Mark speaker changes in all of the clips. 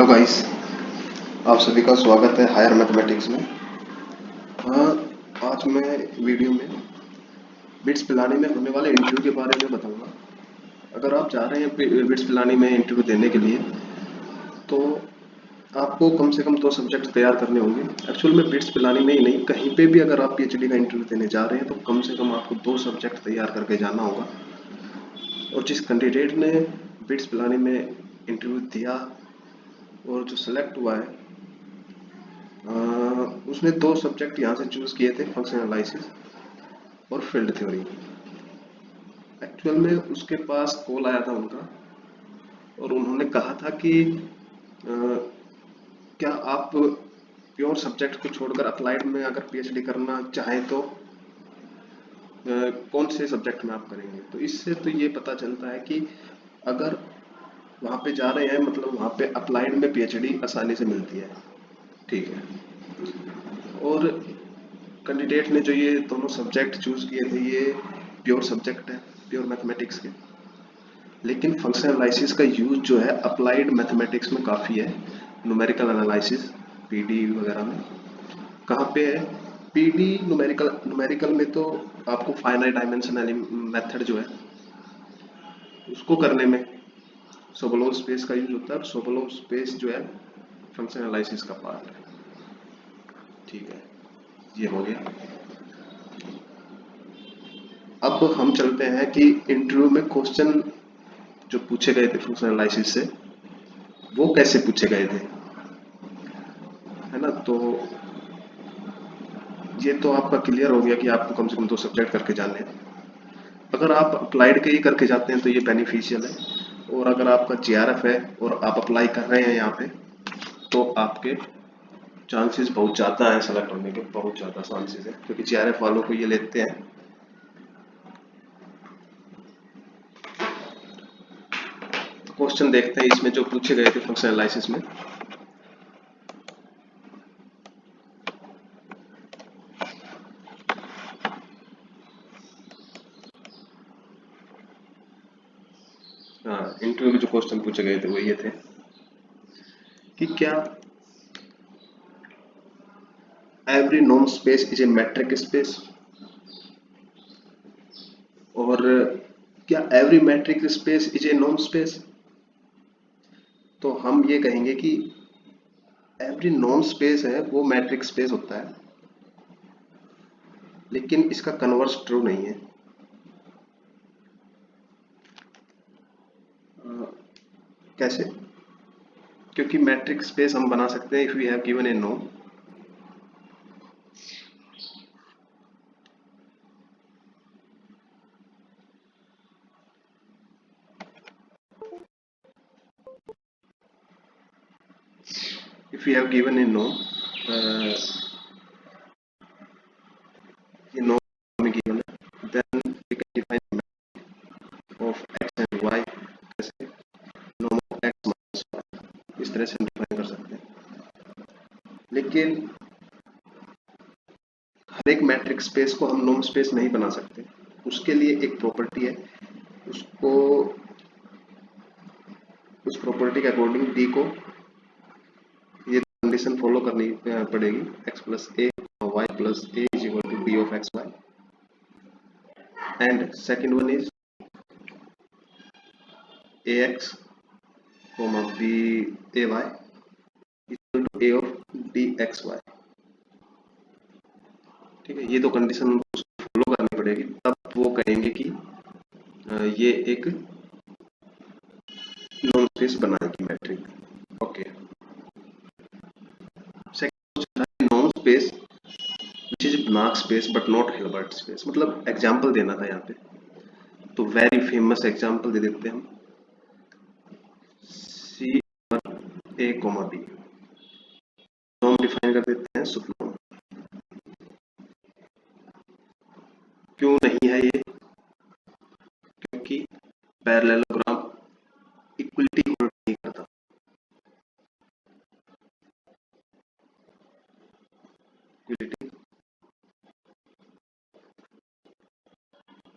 Speaker 1: Hello guys, आप सभी का स्वागत है हायर मैथमेटिक्स में। आज मैं वीडियो में बिट्स पिलानी में होने वाले इंटरव्यू के बारे में बताऊंगा। अगर आप चाह रहे हैं बिट्स पिलानी में इंटरव्यू देने के लिए तो आपको कम से कम 2 सब्जेक्ट तैयार करने होंगे। एक्चुअल में बिट्स पिलानी में ही नहीं, कहीं पे भी अगर आप पीएचडी का इंटरव्यू देने जा रहे हैं तो कम से कम आपको 2 सब्जेक्ट तैयार करके जाना होगा। और जिस कैंडिडेट ने बिट्स पिलानी में इंटरव्यू दिया और जो सिलेक्ट हुआ है उसने 2 सब्जेक्ट यहाँ से चूज किए थे, फंक्शनल एनालिसिस और फील्ड थ्योरी। एक्चुअल में उसके पास कॉल आया था उनका और उन्होंने कहा था कि क्या आप प्योर सब्जेक्ट को छोड़कर अप्लाइड में अगर पीएचडी करना चाहें तो कौन से सब्जेक्ट में आप करेंगे। तो इससे तो ये पता चलता है कि अगर वहाँ पे जा रहे हैं मतलब वहाँ पे अप्लाइड में पीएचडी आसानी से मिलती है। ठीक है। और कैंडिडेट ने जो ये दोनों सब्जेक्ट चूज किए थे ये प्योर सब्जेक्ट है, प्योर मैथमेटिक्स के, लेकिन फंक्शनल एनालिसिस का यूज जो है अप्लाइड मैथमेटिक्स में काफ़ी है। न्यूमेरिकल एनालिसिस पीडी वगैरह में कहाँ पे है? पीडी न्यूमेरिकल में तो आपको फाइनाइट डायमेंशनल मेथड जो है उसको करने में सोबोलोव स्पेस का यूज होता है। सोबोलोव स्पेस जो है फंक्शनल एनालिसिस का पार्ट है। ठीक है, ये हो गया। अब हम चलते हैं कि इंटरव्यू में क्वेश्चन जो पूछे गए थे फंक्शनल एनालिसिस से वो कैसे पूछे गए थे, है ना। तो ये तो आपका क्लियर हो गया कि आपको कम से कम 2 सब्जेक्ट करके जाने हैं। अगर आप अप्लाइड के ही करके जाते हैं तो ये बेनिफिशियल है, और अगर आपका जीआरएफ है और आप अप्लाई कर रहे हैं यहाँ पे तो आपके चांसेस बहुत ज़्यादा हैं सेलेक्ट होने के, बहुत ज़्यादा चांसेस है, क्योंकि जीआरएफ वालों को ये लेते हैं। तो क्वेश्चन देखते हैं इसमें जो पूछे गए थे फंक्शनल एनालिसिस में। हाँ, इंटरव्यू में जो क्वेश्चन पूछे गए थे वो ये थे कि क्या every norm space is a matric space, और क्या every matric space is a norm space. तो हम ये कहेंगे कि एवरी नॉर्म स्पेस है वो मैट्रिक स्पेस होता है, लेकिन इसका कन्वर्स ट्रू नहीं है। कैसे? क्योंकि मैट्रिक स्पेस हम बना सकते हैं if we have given a norm. if we have given a norm, ये norm given है, then we can define of x and y कैसे, norm of x minus y, इस तरह से हम डिफाइन कर सकते हैं। लेकिन हर एक मैट्रिक स्पेस को हम नॉर्म स्पेस नहीं बना सकते, उसके लिए एक प्रॉपर्टी है, उसको उस प्रॉपर्टी के अकॉर्डिंग डी को ये कंडीशन फॉलो करनी पड़ेगी, x plus a y plus a is equal to d of x y, and second one is ax comma b ay equal to a of dxy। ठीक है, ये दो condition follow करनी पड़ेगी, तब वो कहेंगे कि ये एक नॉन स्पेस बनाएगी मैट्रिक। ओके, सेकंड नॉन space which is Banach space but not Hilbert space. मतलब एग्जांपल देना था यहाँ पे, तो वेरी फेमस एग्जांपल दे देते हैं हम, सी ए कोमा बी, नॉर्म डिफाइन कर देते हैं सुप नॉर्म। क्यों नहीं है ये? क्योंकि पैरेललोग्राम इक्वलिटी होल्ड नहीं करता। Equality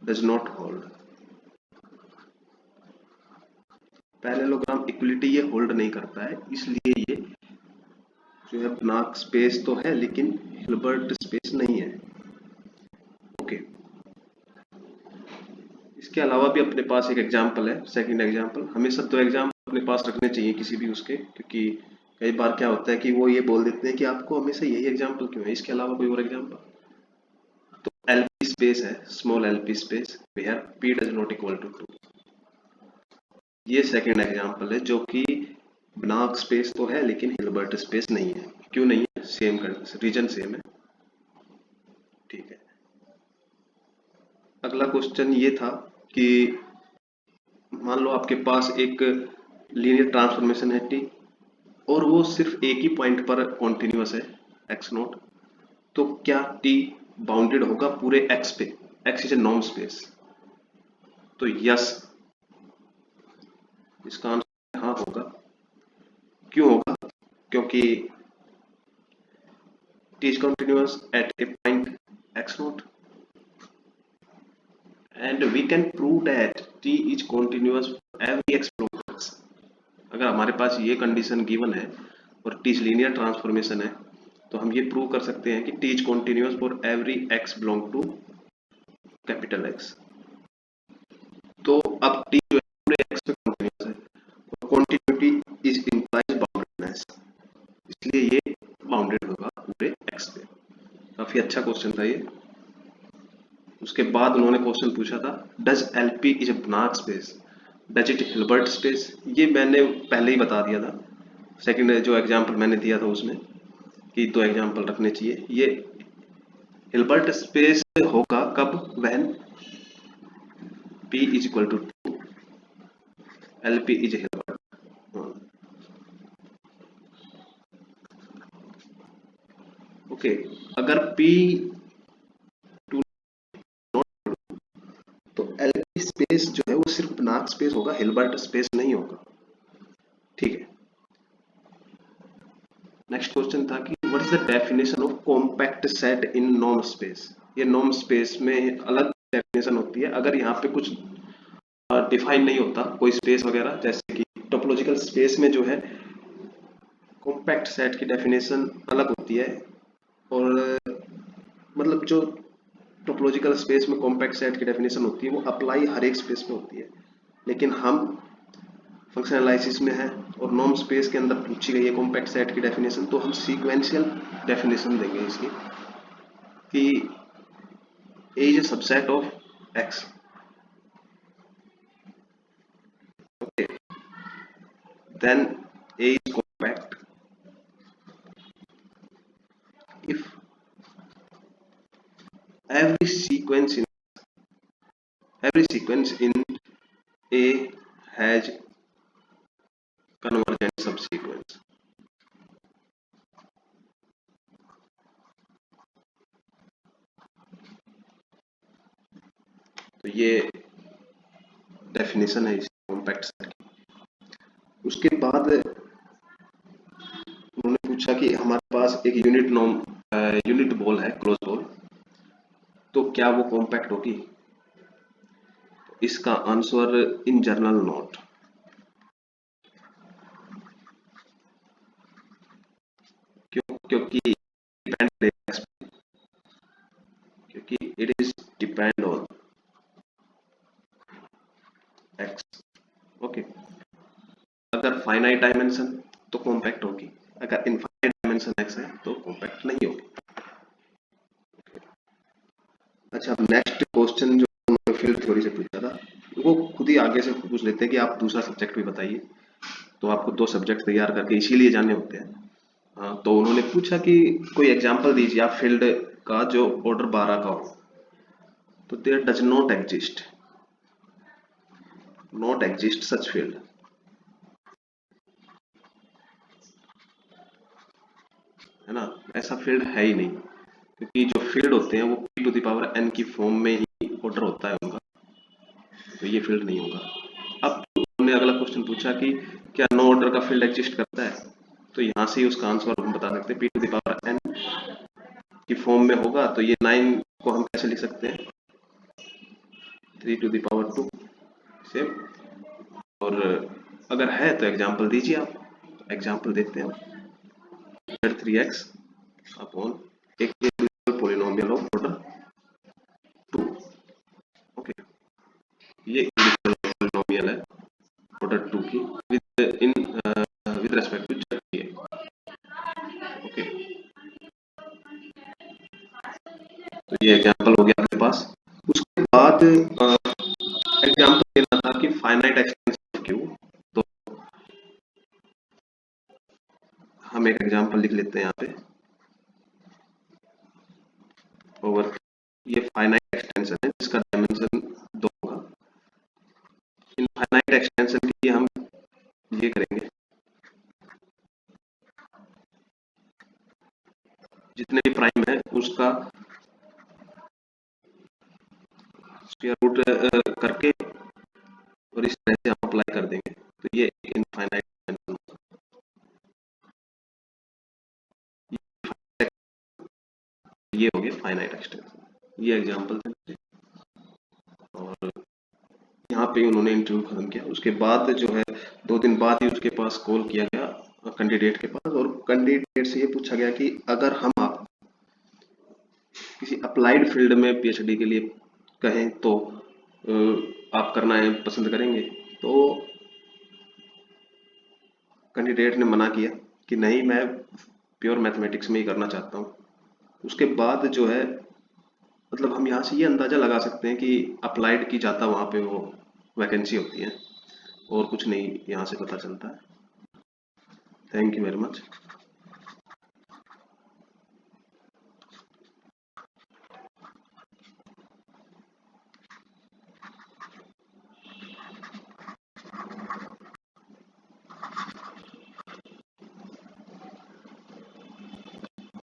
Speaker 1: does not hold. Parallelogram equality ये होल्ड नहीं करता है, इसलिए ये जो है बनाक स्पेस तो है लेकिन हिल्बर्ट स्पेस नहीं है। ओके, इसके अलावा भी अपने पास एक एग्जांपल है, सेकंड एग्जांपल। हमेशा दो एग्जांपल अपने पास रखने चाहिए किसी भी उसके, क्योंकि कई बार क्या होता है कि वो ये बोल देते हैं कि आपको हमेशा यही एग्जांपल क्यों है, इसके अलावा कोई और एग्जांपल। तो एलपी स्पेस है, small LP space where p does not equal to 2। ये सेकंड एग्जांपल है जो कि बनाक स्पेस तो है लेकिन हिल्बर्ट स्पेस नहीं है। क्यों नहीं है? सेम रीजन सेम है। ठीक है, अगला क्वेश्चन ये था कि मान लो आपके पास एक लीनियर ट्रांसफॉर्मेशन है टी, और वो सिर्फ एक ही पॉइंट पर कॉन्टिन्यूअस है एक्स नोट, तो क्या टी बाउंडेड होगा पूरे एक्स पे? X is a norm space. तो यस, इसका आंसर हाँ होगा। क्यों होगा? क्योंकि T is continuous at a point x naught, and we can prove that T is continuous for every x belong to X. अगर हमारे पास ये कंडीशन गिवन है और टी लीनियर ट्रांसफॉर्मेशन है, तो हम ये प्रूव कर सकते हैं कि T is continuous for every x belong to capital X. तो अब टी जो है पूरे एक्स पे कॉन्टिन्यूअस है, और कॉन्टिन्यूटी इज इंप्लाइज बाउंडेडनेस, इसलिए ये बाउंडेड होगा पूरे एक्स पे। काफी अच्छा क्वेश्चन था ये। उसके बाद उन्होंने क्वेश्चन पूछा था, डज एलपी इज ए बनाक space, does it Hilbert space? ये मैंने पहले ही बता दिया था, सेकंड जो एग्जांपल मैंने दिया था उसमें, कि दो एग्जांपल रखने चाहिए। ये हिल्बर्ट स्पेस होगा कब? When p is equal to 2, LP is Hilbert. Okay, अगर p टू तो एलपी स्पेस जो है वो सिर्फ बनाक स्पेस होगा, हिल्बर्ट स्पेस नहीं होगा। ठीक है, नेक्स्ट क्वेश्चन था कि what is the definition of compact set in norm space? ये नॉर्म स्पेस में अलग डेफिनेशन होती है। अगर यहाँ पे कुछ डिफाइन नहीं होता कोई स्पेस वगैरह, जैसे कि टोपोलॉजिकल स्पेस में जो है कॉम्पैक्ट सेट की डेफिनेशन अलग होती है, और मतलब जो टोपोलॉजिकल स्पेस में कॉम्पैक्ट सेट की डेफिनेशन होती है वो अप्लाई हर एक स्पेस में होती है, लेकिन हम फंक्शन एनालिसिस में है और नॉर्म स्पेस के अंदर पूछी गई है कॉम्पैक्ट सेट की डेफिनेशन, तो हम सीक्वेंशियल डेफिनेशन देंगे इसकी, कि A is a subset of X. Okay, then A is compact if every sequence in A has convergent subsequence। तो ये डेफिनेशन है इस कॉम्पैक्ट सेट की। उसके बाद उन्होंने पूछा कि हमारे पास एक यूनिट बॉल है, क्लोज बॉल, तो क्या वो कॉम्पैक्ट होगी? इसका आंसर इन जनरल नोट, क्योंकि it is depend on x. Okay, अगर फाइनाइट डायमेंशन तो कॉम्पैक्ट होगी, अगर इनफाइनाइट डायमेंशन एक्स है तो कॉम्पैक्ट नहीं होगी। अच्छा, नेक्स्ट क्वेश्चन जो उन्होंने फील्ड थ्योरी से पूछा था, वो खुद ही आगे से पूछ लेते हैं कि आप दूसरा सब्जेक्ट भी बताइए, तो आपको दो सब्जेक्ट तैयार करके इसीलिए जाने होते हैं। हाँ, तो उन्होंने पूछा कि कोई एग्जांपल दीजिए आप फील्ड का जो ऑर्डर 12 का हो, तो there does not exist such field, है ना? ऐसा फील्ड है ही नहीं, क्योंकि जो फील्ड होते हैं वो p to the power n की फॉर्म में ही ऑर्डर होता है उनका, तो ये फील्ड नहीं होगा। अब उन्होंने अगला क्वेश्चन पूछा कि क्या नो ऑर्डर का फील्ड एग्जिस्ट करता है, तो यहाँ से ही उसका आंसर हम बता सकते हैं, p to the power n की फॉर्म में होगा, तो ये 9 को हम कैसे लिख सकते हैं? 3 टू द पावर 2 सेम। और अगर है तो एग्जांपल दीजिए आप, एग्जाम्पल देखते हैं, z3x अपॉन एक पोलिनोमियल ऑफ ऑर्डर 2। ओके, ये पोलिनोमियल है ऑर्डर 2 की विद रेस्पेक्ट टू z की है। ओके, तो ये एग्जाम्पल हो गया आपके पास। उसके बाद एग्जाम्पल देना था कि फाइनाइट एक्सटेंशन ऑफ क्यू। तो हम एक एग्जाम्पल लिख लेते हैं यहाँ पे ओवर, ये फाइनाइट एक्सटेंशन है जिसका डायमेंशन 2 होगा। इन फाइनाइट एक्सटेंशन के लिए हम ये करेंगे, जितने भी प्राइम है उसका स्क्वायर रूट करके और इस तरह से हम अप्लाई कर देंगे, तो ये इनफाइनाइट ये हो गया फाइनाइट एक्सटेंशन। ये एग्जांपल थे और यहाँ पे उन्होंने इंटरव्यू खत्म किया। उसके बाद जो है 2 दिन बाद ही उसके पास कॉल किया गया कैंडिडेट के पास, और कैंडिडेट से ये पूछा गया कि अगर हम आप किसी अप्लाइड फील्ड में पीएचडी के लिए कहें तो आप करना है पसंद करेंगे? तो कैंडिडेट ने मना किया कि नहीं, मैं प्योर मैथमेटिक्स में ही करना चाहता हूँ। उसके बाद जो है मतलब हम यहाँ से ये अंदाजा लगा सकते हैं कि अप्लाइड की ज़्यादा वहाँ पे वो वैकेंसी होती है, और कुछ नहीं यहाँ से पता चलता है। Thank you very much.